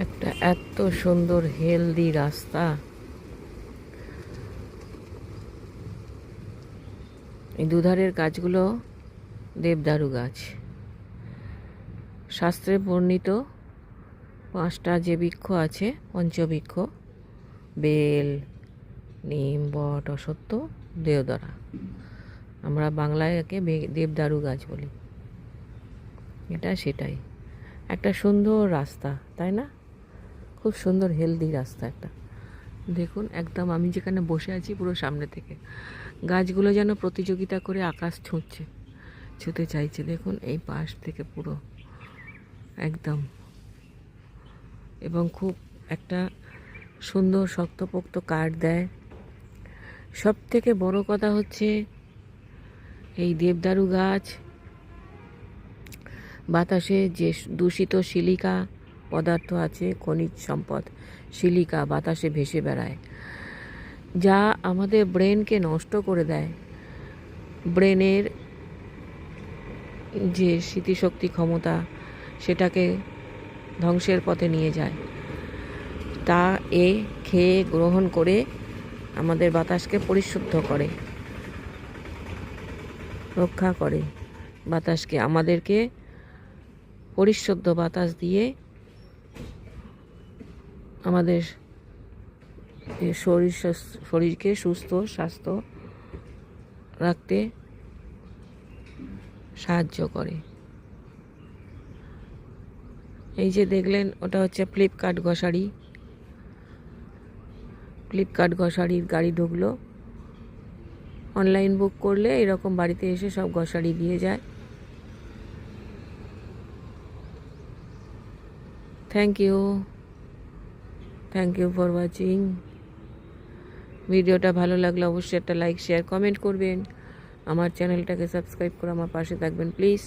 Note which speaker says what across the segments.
Speaker 1: একটা এত সুন্দর হেলদি রাস্তা। এই দুধারের গাছগুলো দেবদারু গাছ। শাস্ত্রে বর্ণিত 5টা যে বৃক্ষ আছে, পঞ্চবৃক্ষ, বেল, নিম, বট, অশ্বত্থ, দেওদারা। আমরা বাংলায় একে দেবদারু গাছ বলি। এটা সেটাই একটা সুন্দর রাস্তা, তাই না? খুব সুন্দর হেলদি রাস্তা একটা। দেখুন, একদম আমি যেখানে বসে আছি পুরো সামনে থেকে গাছগুলো যেন প্রতিযোগিতা করে আকাশ ছুঁতে চাইছে। দেখুন এই পাশ থেকে পুরো একদম, এবং খুব একটা সুন্দর শক্তপোক্ত কাঠ দেয়। সব থেকে বড় কথা হচ্ছে এই দেবদারু গাছ বাতাসে যে দূষিত সিলিকা পদার্থ আছে, খনিজ সম্পদ সিলিকা বাতাসে ভেসে বেড়ায়, যা আমাদের ব্রেনকে নষ্ট করে দেয়। ব্রেনের যে স্মৃতিশক্তি ক্ষমতা, সেটাকে ধ্বংসের পথে নিয়ে যায়। তা খেয়ে গ্রহণ করে আমাদের বাতাসকে পরিশুদ্ধ করে, রক্ষা করে বাতাসকে। আমাদেরকে পরিশুদ্ধ বাতাস দিয়ে আমাদের শরীরকে সুস্থ স্বাস্থ্য রাখতে সাহায্য করে। এই যে দেখলেন, ওটা হচ্ছে ফ্লিপকার্ট ঘষারির গাড়ি ঢুকলো। অনলাইন বুক করলে এরকম বাড়িতে এসে সব ঘষারি দিয়ে যায়। Thank you for watching. ভিডিওটা ভালো লাগলে অবশ্যই একটা লাইক, শেয়ার, কমেন্ট করবেন। আমার চ্যানেলটাকে সাবস্ক্রাইব করে আমার পাশে থাকবেন প্লিজ।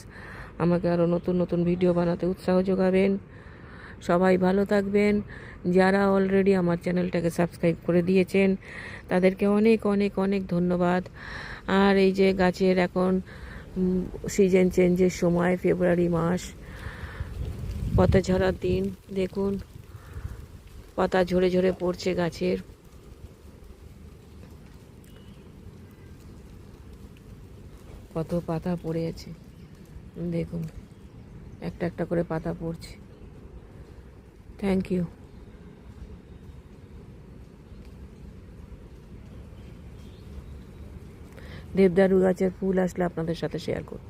Speaker 1: আমাকে আরও নতুন নতুন ভিডিও বানাতে উৎসাহ যোগাবেন। সবাই ভালো থাকবেন। যারা অলরেডি আমার চ্যানেলটাকে সাবস্ক্রাইব করে দিয়েছেন তাদেরকে অনেক অনেক অনেক ধন্যবাদ। আর এই যে গাছের এখন সিজন চেঞ্জের সময়, ফেব্রুয়ারি মাস, পাতা ঝরার দিন। দেখুন পাতা ঝরে ঝরে পড়ছে গাছের। কত পাতা পড়ে আছে দেখুন, একটা একটা করে পাতা পড়ছে। Thank you. দেবদারু গাছের ফুল আসলে আপনাদের সাথে শেয়ার করব।